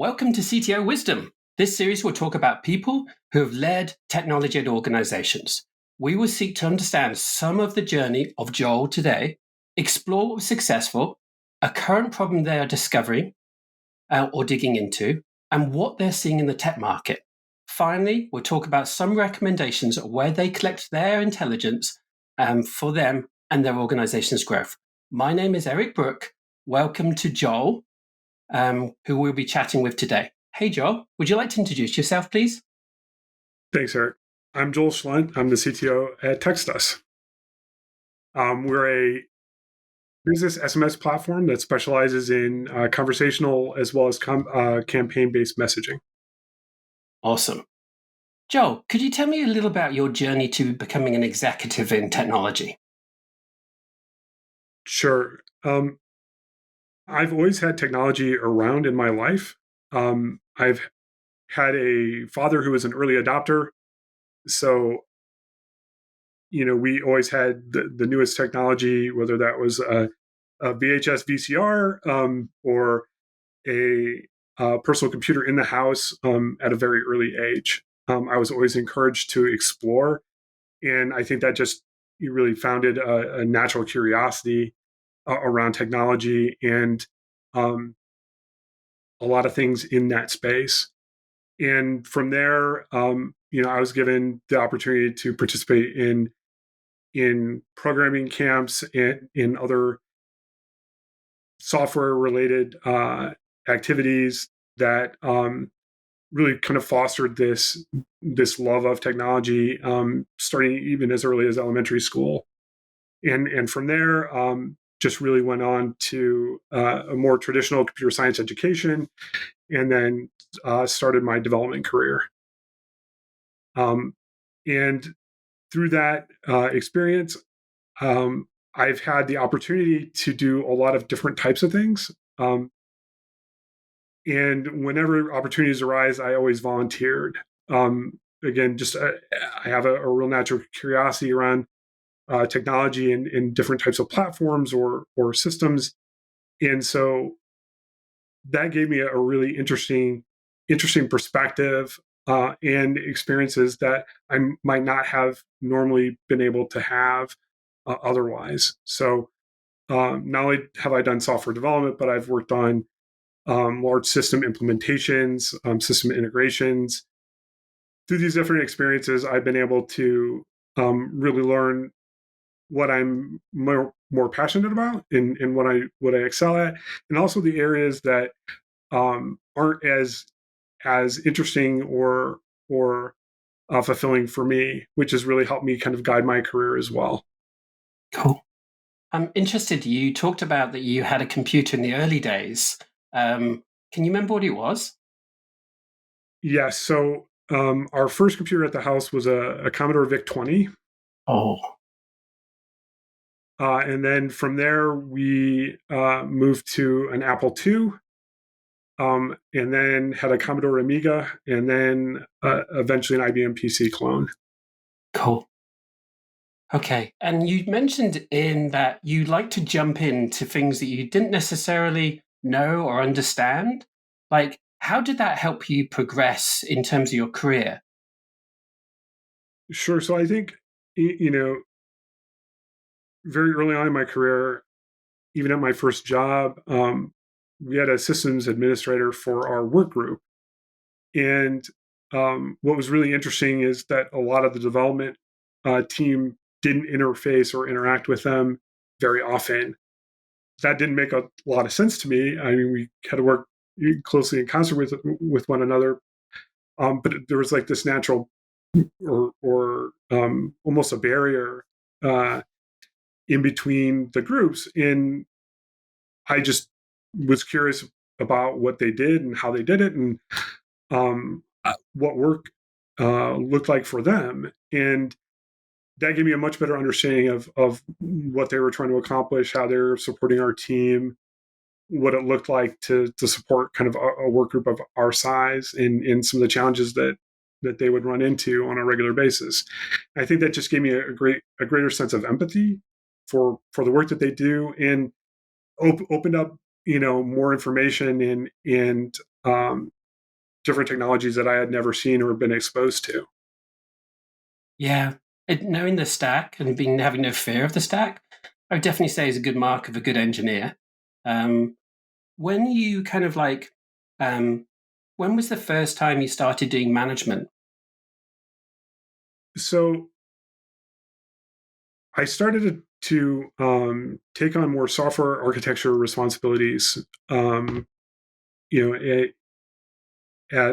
Welcome to CTO Wisdom. This series will talk about people who have led technology-led organizations. We will seek to understand some of the journey of Joel today, explore what was successful, a current problem they are discovering or digging into, and what they're seeing in the tech market. Finally, we'll talk about some recommendations of where they collect their intelligence for them and their organization's growth. My name is Eric Brooke. Welcome to Joel, who we'll be chatting with today. Hey, Joel, would you like to introduce yourself, please? Thanks, Eric. I'm Joel Schlundt. I'm the CTO at TextUs. We're a business SMS platform that specializes in conversational as well as campaign-based messaging. Awesome. Joel, could you tell me a little about your journey to becoming an executive in technology? Sure. I've always had technology around in my life. I've had a father who was an early adopter. So, we always had the newest technology, whether that was a VHS VCR or a personal computer in the house at a very early age. I was always encouraged to explore. And I think that just really founded a natural curiosity around technology and a lot of things in that space. And from there, I was given the opportunity to participate in programming camps and in other software-related activities that really kind of fostered this love of technology, starting even as early as elementary school. And from there, just really went on to a more traditional computer science education, and then started my development career. And through that experience, I've had the opportunity to do a lot of different types of things. And whenever opportunities arise, I always volunteered. Again, just I have a real natural curiosity around technology and different types of platforms or systems. And so that gave me a really interesting perspective and experiences that I might not have normally been able to have otherwise. So not only have I done software development, but I've worked on large system implementations, system integrations. Through these different experiences, I've been able to really learn what I'm more passionate about and what I excel at, and also the areas that aren't as interesting or fulfilling for me, which has really helped me kind of guide my career as well. Cool. I'm interested, you talked about that you had a computer in the early days. Can you remember what it was? Yes. So our first computer at the house was a Commodore VIC-20. Oh. And then from there, we moved to an Apple II, and then had a Commodore Amiga, and then eventually an IBM PC clone. Cool. Okay. And you mentioned in that you like to jump into things that you didn't necessarily know or understand. Like, how did that help you progress in terms of your career? Sure. So I think, very early on in my career, even at my first job, we had a systems administrator for our work group. And what was really interesting is that a lot of the development team didn't interface or interact with them very often. That didn't make a lot of sense to me. I mean, we had to work closely in concert with one another, but there was like this natural or almost a barrier in between the groups. And I just was curious about what they did and how they did it, and what work looked like for them. And that gave me a much better understanding of what they were trying to accomplish, how they were supporting our team, what it looked like to support kind of a work group of our size, and some of the challenges that they would run into on a regular basis. I think that just gave me a greater sense of empathy for the work that they do, and opened up more information and different technologies that I had never seen or been exposed to. Yeah. Knowing the stack and having no fear of the stack, I would definitely say is a good mark of a good engineer. When you kind of when was the first time you started doing management? So I started to take on more software architecture responsibilities, at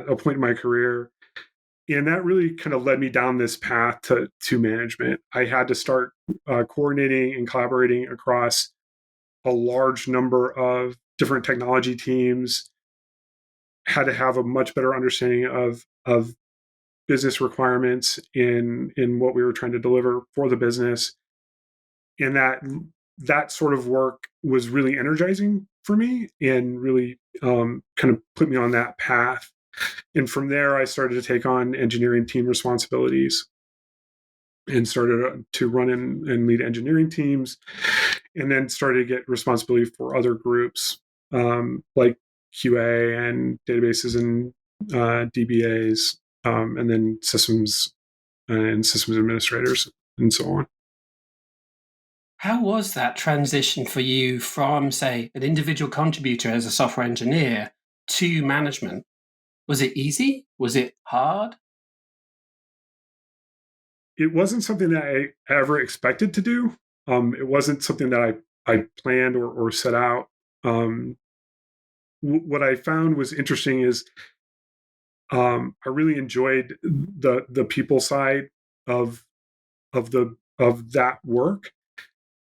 a point in my career. And that really kind of led me down this path to management. I had to start coordinating and collaborating across a large number of different technology teams, had to have a much better understanding of business requirements in what we were trying to deliver for the business. And that sort of work was really energizing for me and really kind of put me on that path. And from there, I started to take on engineering team responsibilities and started to run and lead engineering teams, and then started to get responsibility for other groups like QA and databases and DBAs, and then systems and systems administrators and so on. How was that transition for you from, say, an individual contributor as a software engineer to management? Was it easy? Was it hard? It wasn't something that I ever expected to do. It wasn't something that I planned or set out. Um, what I found was interesting is I really enjoyed the people side of of that work,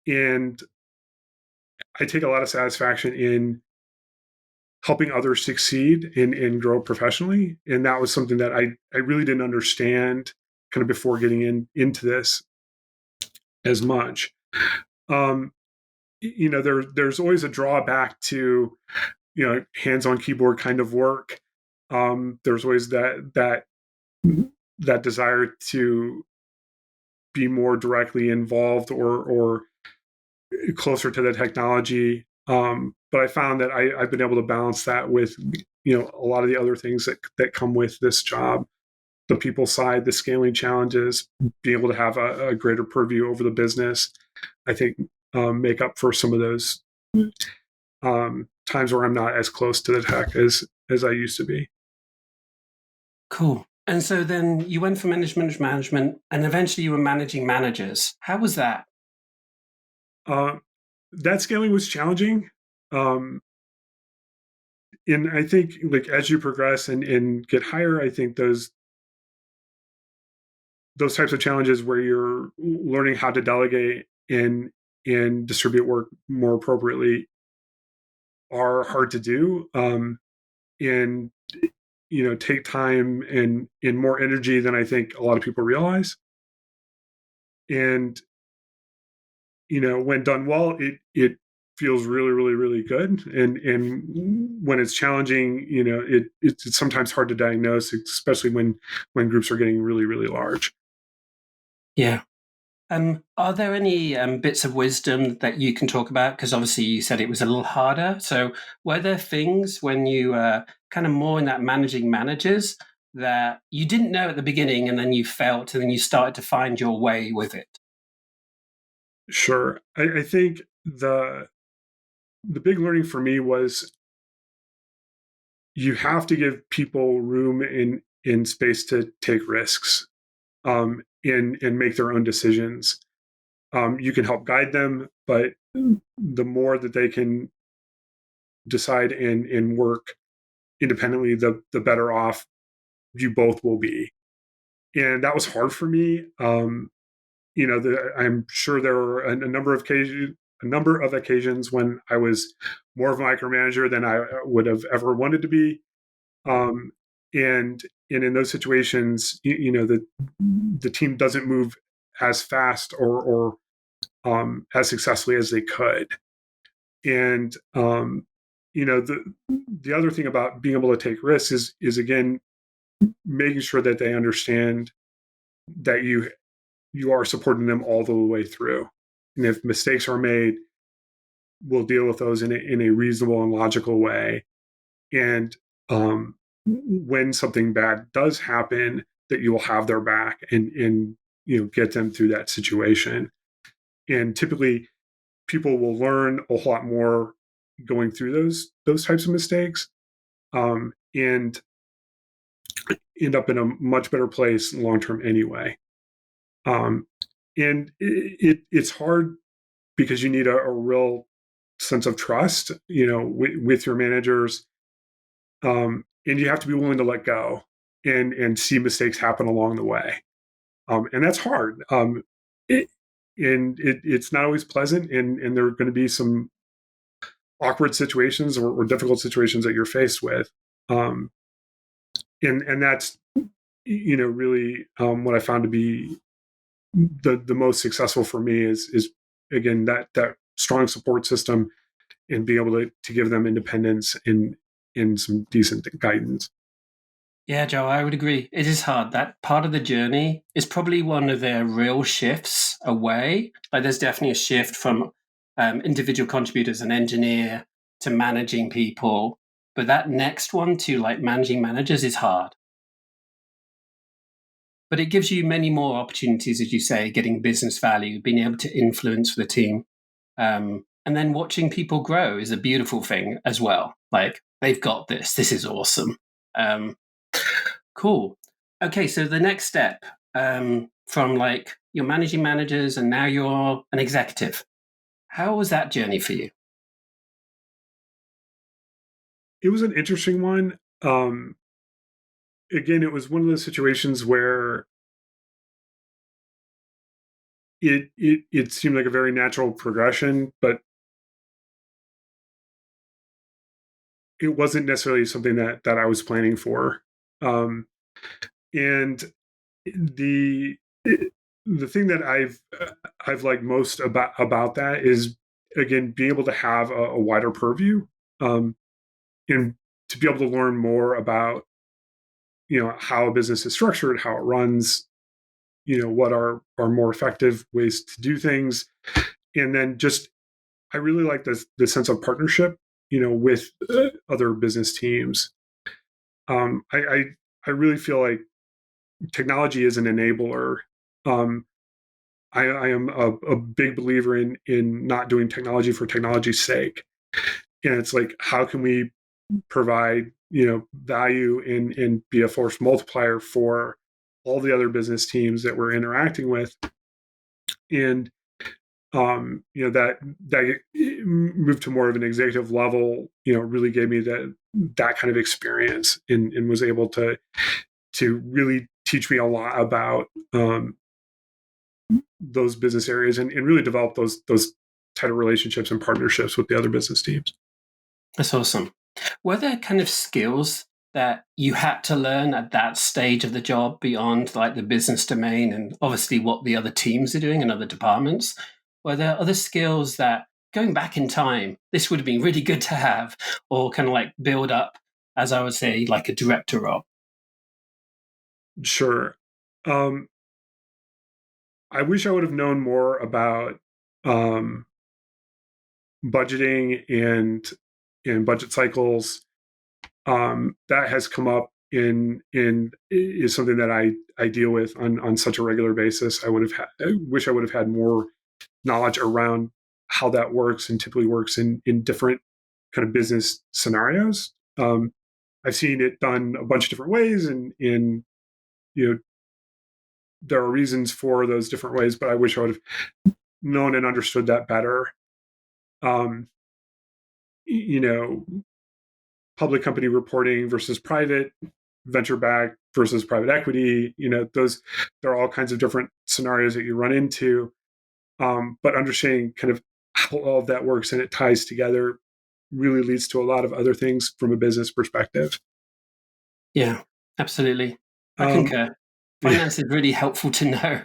and I take a lot of satisfaction in helping others succeed and grow professionally. And that was something that I really didn't understand kind of before getting into this as much. Um, there's always a drawback to hands-on keyboard kind of work. There's always that desire to be more directly involved or closer to the technology. But I found that I've been able to balance that with a lot of the other things that come with this job, the people side, the scaling challenges, being able to have a greater purview over the business. I think make up for some of those times where I'm not as close to the tech as I used to be. Cool. And so then you went from management to management, and eventually you were managing managers. How was that? Uh, that scaling was challenging. Um, and I think like as you progress and get higher, I think those types of challenges where you're learning how to delegate and distribute work more appropriately are hard to do, and take time and more energy than I think a lot of people realize. And when done well, it feels really, really, really good. And when it's challenging, it's sometimes hard to diagnose, especially when groups are getting really, really large. Yeah. Are there any bits of wisdom that you can talk about? Because obviously you said it was a little harder. So were there things when you kind of more in that managing managers that you didn't know at the beginning and then you felt and then you started to find your way with it? Sure. I think the big learning for me was you have to give people room in space to take risks, and make their own decisions. You can help guide them, but the more that they can decide and work independently, the better off you both will be. And that was hard for me. I'm sure there were a number of occasions when I was more of a micromanager than I would have ever wanted to be. Um, and in those situations, the team doesn't move as fast or as successfully as they could. And the other thing about being able to take risks is again making sure that they understand that you are supporting them all the way through. And if mistakes are made, will deal with those in a reasonable and logical way. And when something bad does happen, that you will have their back and get them through that situation. And typically, people will learn a whole lot more going through those types of mistakes, and end up in a much better place long term anyway. And it's hard because you need a real sense of trust, with your managers, and you have to be willing to let go and see mistakes happen along the way, and that's hard. It's not always pleasant, and there are going to be some awkward situations or difficult situations that you're faced with, and that's really what I found to be the most successful for me is again that strong support system and being able to give them independence and some decent guidance. Yeah, Joe, I would agree. It is hard. That part of the journey is probably one of their real shifts away. Like, there's definitely a shift from individual contributors and engineer to managing people. But that next one to like managing managers is hard. But it gives you many more opportunities, as you say, getting business value, being able to influence the team. And then watching people grow is a beautiful thing as well. Like, they've got this. This is awesome. Cool. Okay, so the next step, from like you're managing managers and now you're an executive. How was that journey for you? It was an interesting one. Again, it was one of those situations where it seemed like a very natural progression, but it wasn't necessarily something that I was planning for. And the the thing that I've liked most about that is, again, being able to have a wider purview, and to be able to learn more about how a business is structured, how it runs, what are more effective ways to do things, and then just I really like the sense of partnership, with other business teams. I really feel like technology is an enabler. I am a big believer in not doing technology for technology's sake, and it's like, how can we provide value and be a force multiplier for all the other business teams that we're interacting with, and that moved to more of an executive level, really gave me that kind of experience, and was able to really teach me a lot about those business areas, and really develop those tighter relationships and partnerships with the other business teams. That's awesome. Were there kind of skills that you had to learn at that stage of the job beyond like the business domain and obviously what the other teams are doing and other departments? Were there other skills that, going back in time, this would have been really good to have, or kind of like build up, as I would say, like a director role? Sure. I wish I would have known more about um, budgeting and budget cycles. That has come up in is something that I deal with on such a regular basis. I wish I would have had more knowledge around how that works, and typically works in different kind of business scenarios. I've seen it done a bunch of different ways, and you know there are reasons for those different ways, but I wish I would have known and understood that better. Um, you know, Public company reporting versus private, venture backed versus private equity. Those there are all kinds of different scenarios that you run into. But understanding kind of how all of that works and it ties together really leads to a lot of other things from a business perspective. Yeah, absolutely. I Um, concur. yeah, Finance is really helpful to know.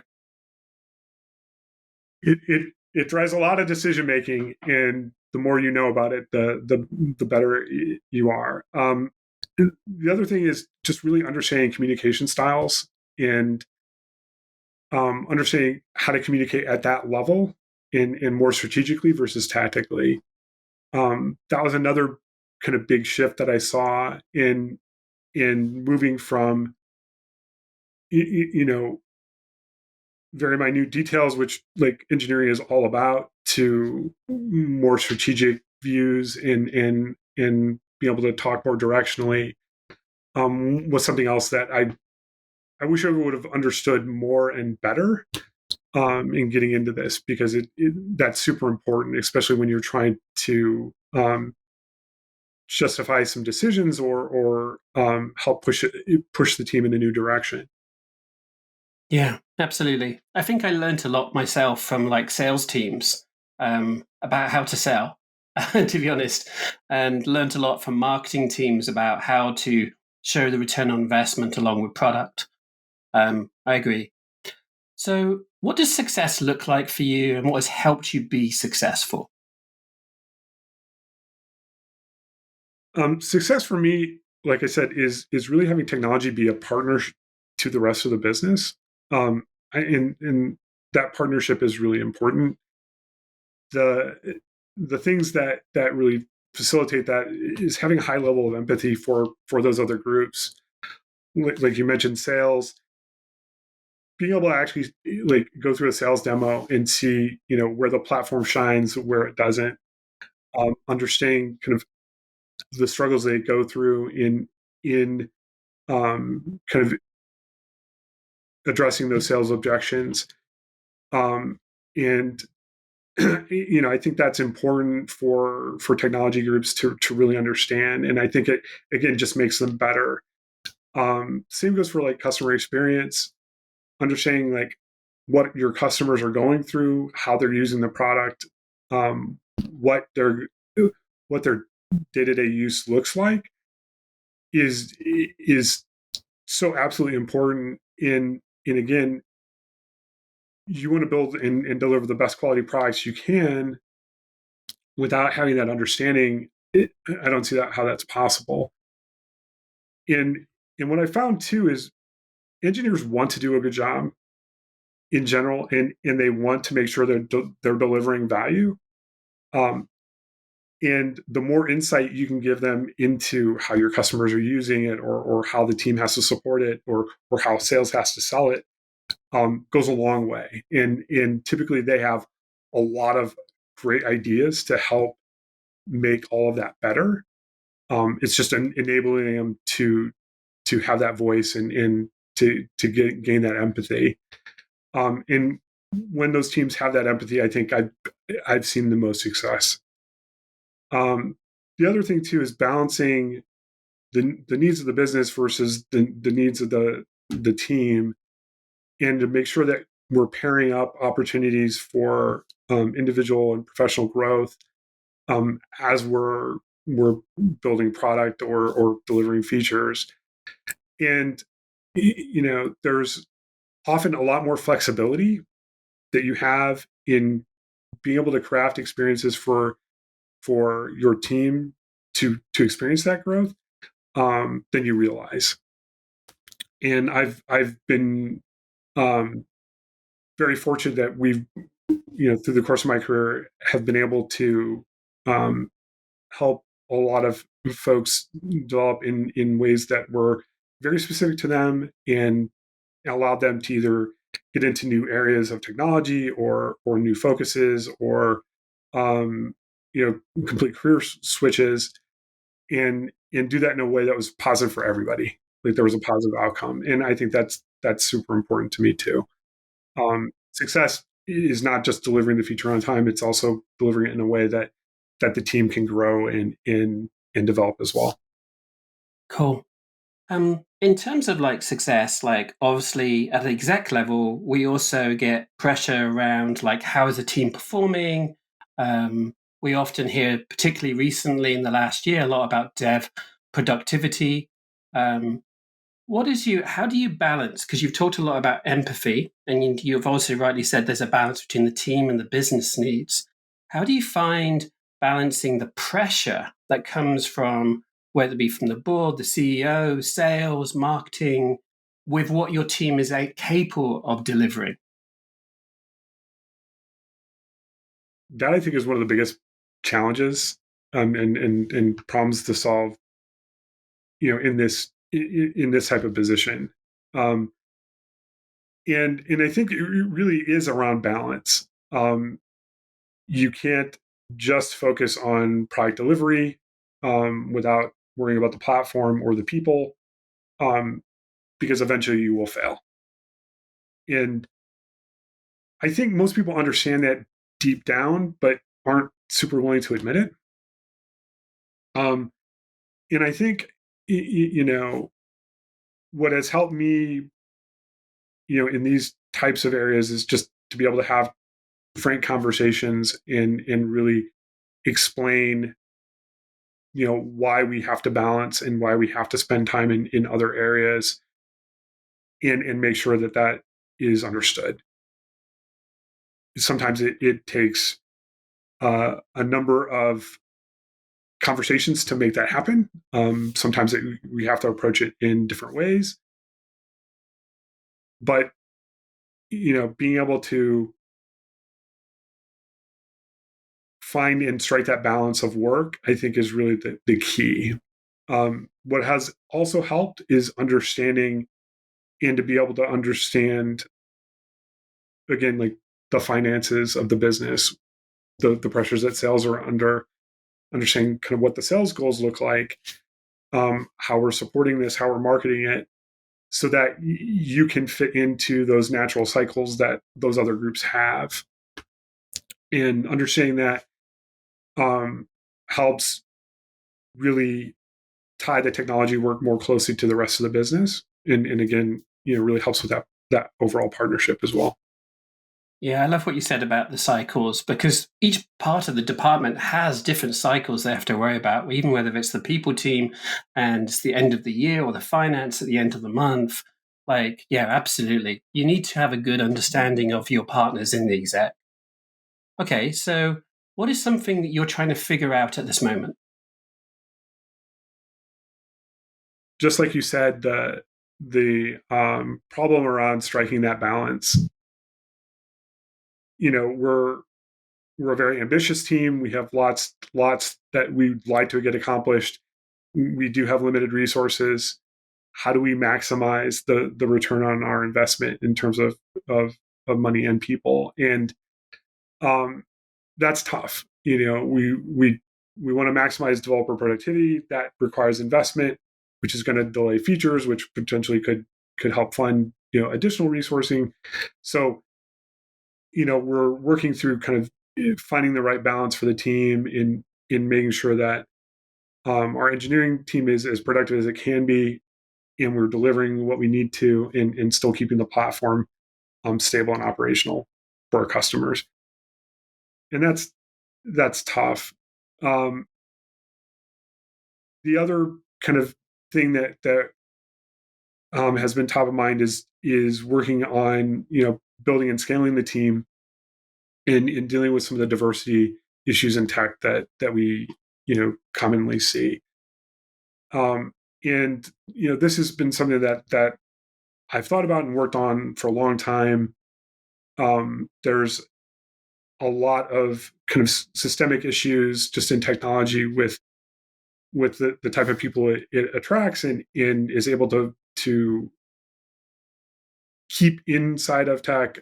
it drives a lot of decision making, and the more you know about it, the better you are. The other thing is just really understanding communication styles, and understanding how to communicate at that level, and more strategically versus tactically. that was another kind of big shift that I saw in moving from very minute details, which like engineering is all about, to more strategic views and being able to talk more directionally, was something else that I wish I would have understood more and better in getting into this, because that's super important, especially when you're trying to justify some decisions or help push the team in a new direction. Yeah, absolutely. I think I learned a lot myself from like sales teams about how to sell, to be honest, and learned a lot from marketing teams about how to show the return on investment along with product. I agree. So, what does success look like for you, and what has helped you be successful? Success for me, like I said, is really having technology be a partner to the rest of the business, and that partnership is really important. The things that really facilitate that is having a high level of empathy for those other groups. Like you mentioned, sales, being able to actually like go through a sales demo and see where the platform shines, where it doesn't, understanding kind of the struggles they go through in kind of addressing those sales objections, and I think that's important for technology groups to really understand, and I think it again just makes them better. Same goes for like customer experience, understanding like what your customers are going through, how they're using the product, um, what their what their day-to-day use looks like is so absolutely important. In again, you want to build and deliver the best quality products you can without having that understanding. I don't see how that's possible. And what I found too is engineers want to do a good job in general, and they want to make sure they're delivering value. Um, and the more insight you can give them into how your customers are using it, or how the team has to support it, or how sales has to sell it, goes a long way. And typically they have a lot of great ideas to help make all of that better. It's just enabling them to have that voice and to gain that empathy. And when those teams have that empathy, I think I've seen the most success. The other thing too is balancing the needs of the business versus the needs of the team, and to make sure that we're pairing up opportunities for individual and professional growth, as we're building product or delivering features. And there's often a lot more flexibility that you have in being able to craft experiences for your team to experience that growth, than you realize. And I've been very fortunate that we've through the course of my career have been able to help a lot of folks develop in ways that were very specific to them, and allowed them to either get into new areas of technology or new focuses, or complete career switches, and do that in a way that was positive for everybody. Like there was a positive outcome, and I think that's super important to me too. Success is not just delivering the feature on time; it's also delivering it in a way that the team can grow and develop as well. Cool. In terms of like success, like obviously at the exec level, we also get pressure around like how is the team performing. We often hear, particularly recently in the last year, a lot about dev productivity. Um, how do you balance? Because you've talked a lot about empathy, and you've also rightly said there's a balance between the team and the business needs. How do you find balancing the pressure that comes from, whether it be from the board, the CEO, sales, marketing, with what your team is capable of delivering? That I think is one of the biggest challenges and problems to solve, in this type of position. And I think it really is around balance. You can't just focus on product delivery without worrying about the platform or the people, because eventually you will fail. And I think most people understand that deep down, but aren't super willing to admit it. And I think, what has helped me, in these types of areas is just to be able to have frank conversations and really explain, why we have to balance and why we have to spend time in other areas, and make sure that is understood. Sometimes it takes a number of conversations to make that happen. Sometimes we have to approach it in different ways. But, being able to find and strike that balance of work, I think, is really the key. What has also helped is understanding, and to be able to understand, again, like the finances of the business, the pressures that sales are under, understanding kind of what the sales goals look like, how we're supporting this, how we're marketing it, so that you can fit into those natural cycles that those other groups have. And understanding that helps really tie the technology work more closely to the rest of the business. And again, really helps with that overall partnership as well. Yeah, I love what you said about the cycles, because each part of the department has different cycles they have to worry about, even whether it's the people team and it's the end of the year, or the finance at the end of the month. Like, yeah, absolutely. You need to have a good understanding of your partners in the exec. Okay, so what is something that you're trying to figure out at this moment? Just like you said, the problem around striking that balance. We're a very ambitious team. We have lots that we'd like to get accomplished. We do have limited resources. How do we maximize the return on our investment in terms of money and people? And that's tough. We want to maximize developer productivity. That requires investment, which is going to delay features, which potentially could help fund additional resourcing. So we're working through kind of finding the right balance for the team in making sure that our engineering team is as productive as it can be, and we're delivering what we need to, and still keeping the platform stable and operational for our customers. And that's tough. The other kind of thing that has been top of mind is working on building and scaling the team, and dealing with some of the diversity issues in tech that we commonly see. And this has been something that I've thought about and worked on for a long time. There's a lot of kind of systemic issues just in technology with the type of people it attracts, and is able to keep inside of tech,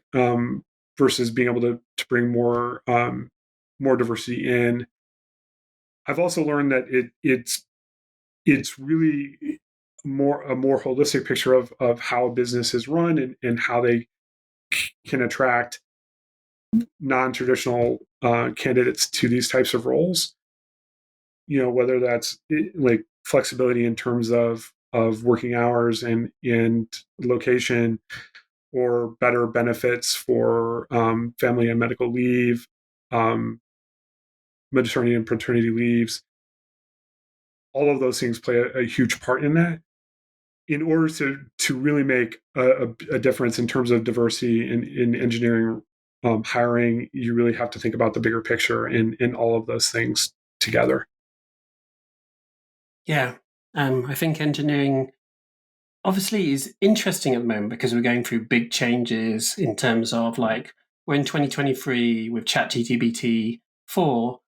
versus being able to bring more diversity in. I've also learned that it's really a more holistic picture of how a business is run, and how they can attract non-traditional candidates to these types of roles. Whether that's like flexibility in terms of working hours and location, or better benefits for family and medical leave, maternity and paternity leaves. All of those things play a huge part in that. In order to really make a difference in terms of diversity in engineering hiring, you really have to think about the bigger picture in all of those things together. Yeah, I think engineering obviously is interesting at the moment, because we're going through big changes in terms of, like, we're in 2023 with ChatGPT 4.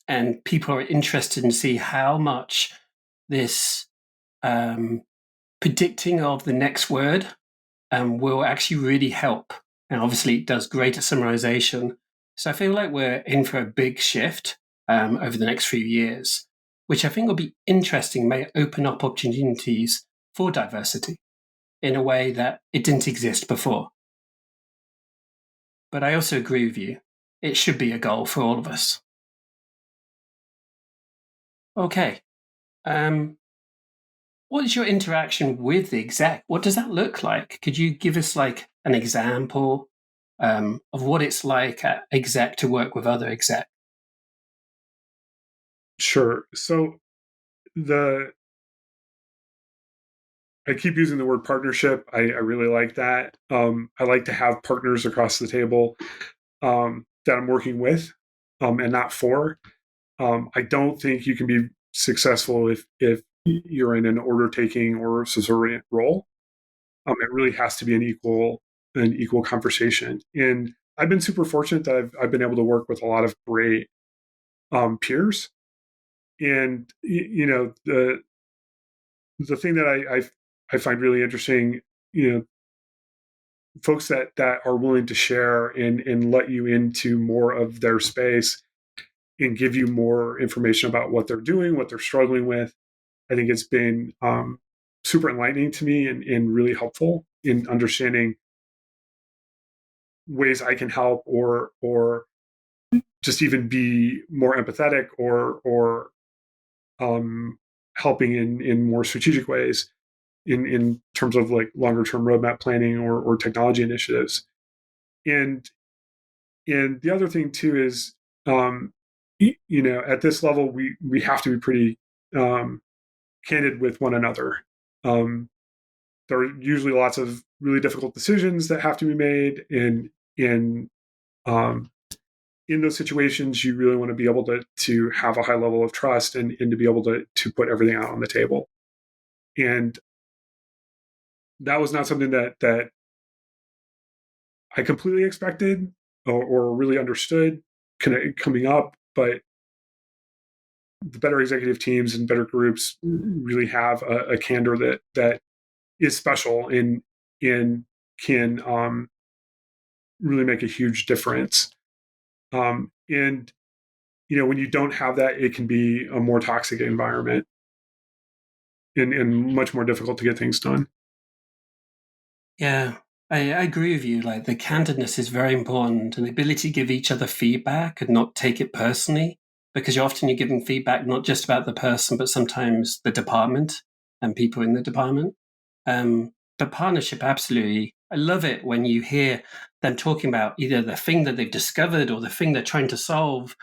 and people are interested in see how much this predicting of the next word will actually really help. And obviously, it does greater summarization. So I feel like we're in for a big shift over the next few years, which I think will be interesting, may open up opportunities for diversity in a way that it didn't exist before. But I also agree with you. It should be a goal for all of us. Okay. What is your interaction with the exec? What does that look like? Could you give us like an example of what it's like at exec to work with other exec? Sure. So I keep using the word partnership. I really like that. I like to have partners across the table that I'm working with and not for. I don't think you can be successful if you're in an order taking or subservient role. It really has to be an equal conversation. And I've been super fortunate that I've been able to work with a lot of great peers. And the thing that I find really interesting, folks that are willing to share and let you into more of their space and give you more information about what they're doing, what they're struggling with. I think it's been super enlightening to me and really helpful in understanding ways I can help or just even be more empathetic or helping in more strategic ways in terms of like longer term roadmap planning or technology initiatives. And the other thing too is at this level we have to be pretty candid with one another. There are usually lots of really difficult decisions that have to be made, and in those situations, you really want to be able to have a high level of trust and to be able to put everything out on the table. And that was not something that I completely expected or really understood coming up, but the better executive teams and better groups really have a candor that is special and can really make a huge difference. And when you don't have that, it can be a more toxic environment and much more difficult to get things done. Yeah, I agree with you. Like the candidness is very important and the ability to give each other feedback and not take it personally, because you're giving feedback not just about the person, but sometimes the department and people in the department. The partnership, absolutely. I love it when you hear them talking about either the thing that they've discovered or the thing they're trying to solve.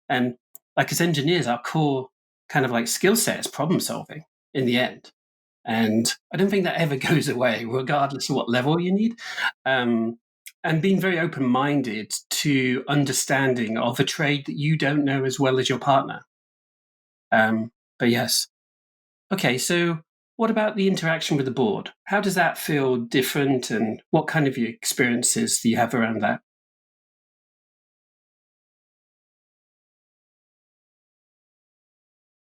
And like as engineers, our core kind of like skill set is problem solving in the end. And I don't think that ever goes away, regardless of what level you need. And being very open minded to understanding of a trade that you don't know as well as your partner. But yes. Okay, so what about the interaction with the board? How does that feel different, and what kind of experiences do you have around that?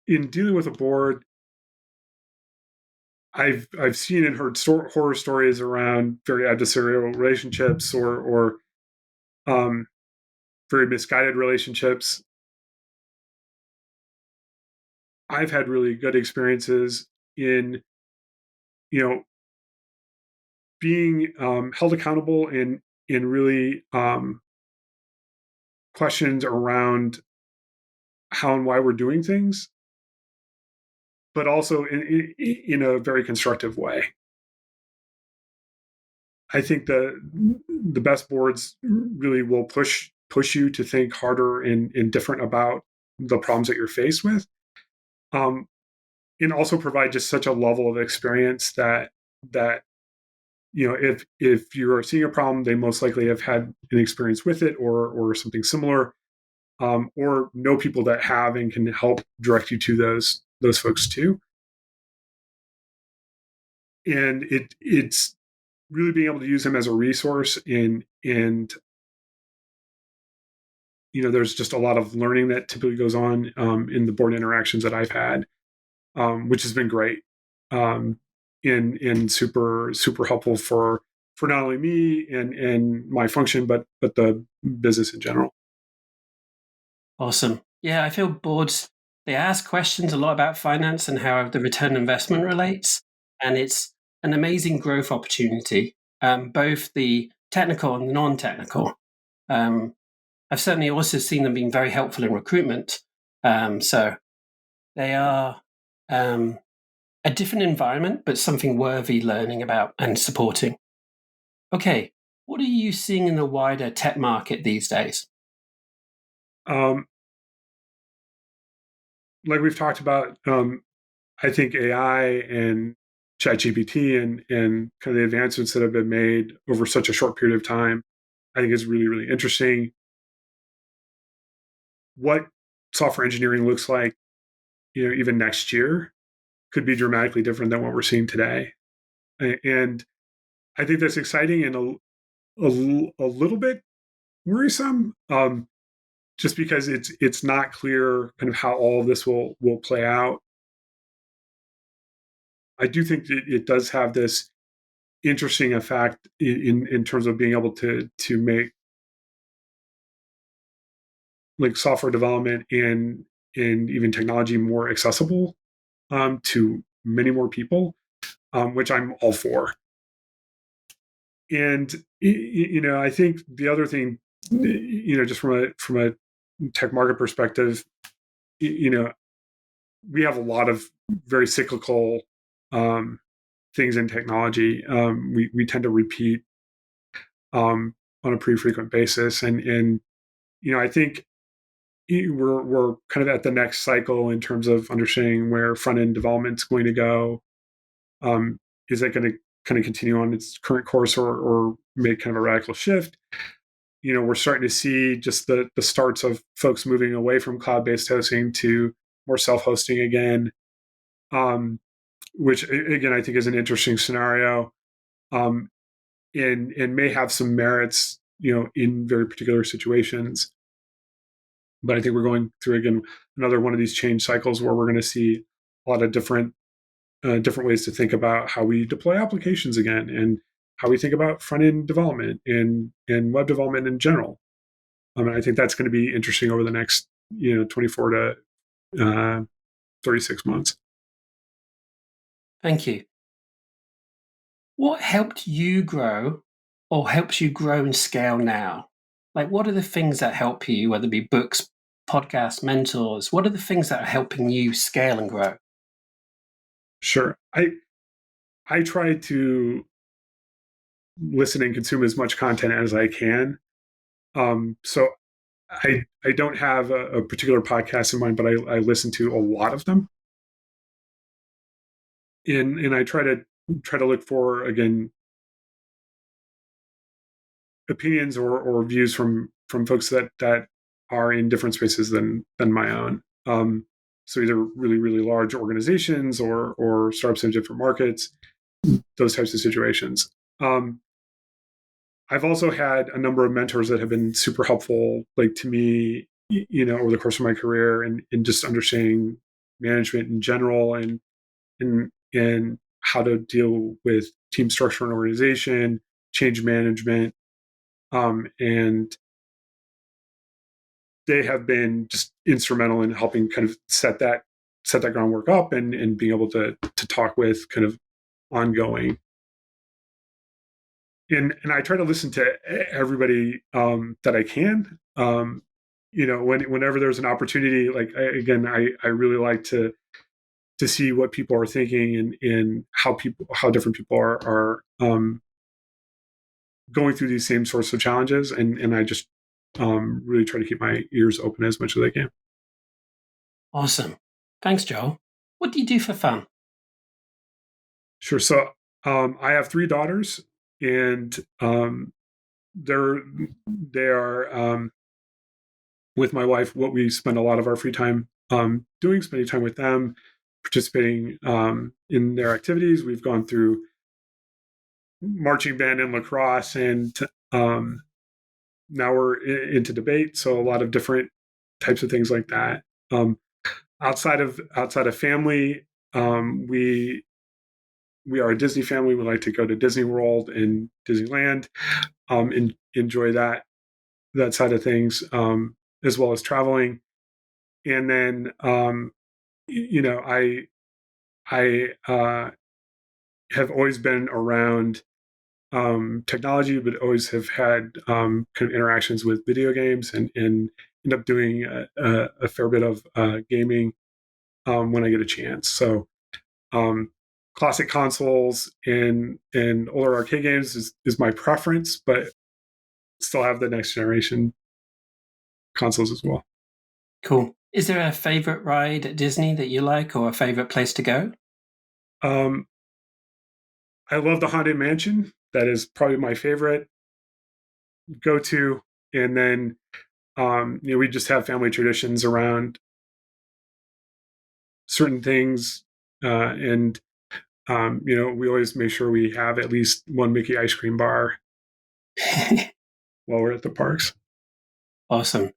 In dealing with a board, I've seen and heard horror stories around very adversarial relationships or very misguided relationships. I've had really good experiences in being held accountable in really questions around how and why we're doing things, but also in a very constructive way. I think the best boards really will push you to think harder and different about the problems that you're faced with, and also provide just such a level of experience that if you're seeing a problem, they most likely have had an experience with it or something similar, or know people that have and can help direct you to those folks too. And it's really being able to use them as a resource and there's just a lot of learning that typically goes on in the board interactions that I've had, which has been great, and super super helpful for not only me and my function, but the business in general. Awesome. Yeah, I feel boards, they ask questions a lot about finance and how the return on investment relates. And it's an amazing growth opportunity, both the technical and the non technical. I've certainly also seen them being very helpful in recruitment. So they are a different environment, but something worthy learning about and supporting. Okay, what are you seeing in the wider tech market these days? Um, like we've talked about, I think AI and ChatGPT and kind of the advancements that have been made over such a short period of time, I think is really, really interesting. What software engineering looks like, even next year could be dramatically different than what we're seeing today. And I think that's exciting and a little bit worrisome, just because it's not clear kind of how all of this will play out. I do think that it does have this interesting effect in terms of being able to make like software development and even technology more accessible to many more people, which I'm all for. And I think the other thing, just from a tech market perspective, we have a lot of very cyclical things in technology. We tend to repeat on a pretty frequent basis, and I think we're kind of at the next cycle in terms of understanding where front end development is going to go. Is it going to kind of continue on its current course or make kind of a radical shift? We're starting to see just the starts of folks moving away from cloud-based hosting to more self-hosting again, which again I think is an interesting scenario, and may have some merits, in very particular situations. But I think we're going through again another one of these change cycles where we're going to see a lot of different ways to think about how we deploy applications again, and how we think about front end development and web development in general. And I think that's going to be interesting over the next 24 to 36 months. Thank you. What helped you grow or helps you grow and scale now? Like, what are the things that help you, whether it be books, podcasts, mentors? What are the things that are helping you scale and grow? Sure. I try to listen and consume as much content as I can. So I don't have a particular podcast in mind, but I listen to a lot of them. And I try to look for, again, opinions or views from folks that are in different spaces than my own. So either really really large organizations or startups in different markets, those types of situations. I've also had a number of mentors that have been super helpful, like to me, over the course of my career, and in just understanding management in general, and how to deal with team structure and organization, change management, and they have been just instrumental in helping kind of set that groundwork up, and being able to talk with kind of ongoing. And I try to listen to everybody that I can. Whenever there's an opportunity, like I really like to see what people are thinking, and how different people are going through these same sorts of challenges, and I just really try to keep my ears open as much as I can. Awesome. Thanks, Joel. What do you do for fun? Sure. So I have three daughters, and they are with my wife. What we spend a lot of our free time doing, spending time with them, participating in their activities. We've gone through marching band and lacrosse, and now we're into debate, so a lot of different types of things like that. Outside of family, we are a Disney family. We like to go to Disney World and Disneyland, and enjoy that side of things, as well as traveling. And then, I have always been around technology, but always have had kind of interactions with video games, and end up doing a fair bit of gaming when I get a chance. So classic consoles and older arcade games is my preference, but still have the next generation consoles as well. Cool. Is there a favorite ride at Disney that you like, or a favorite place to go? Um, I love the Haunted Mansion. That is probably my favorite go to. And then we just have family traditions around certain things, and we always make sure we have at least one Mickey ice cream bar while we're at the parks. Awesome.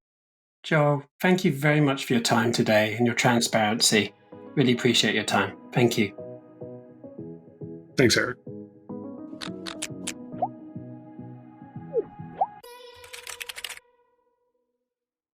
Joel, thank you very much for your time today and your transparency. Really appreciate your time. Thank you. Thanks, Eric.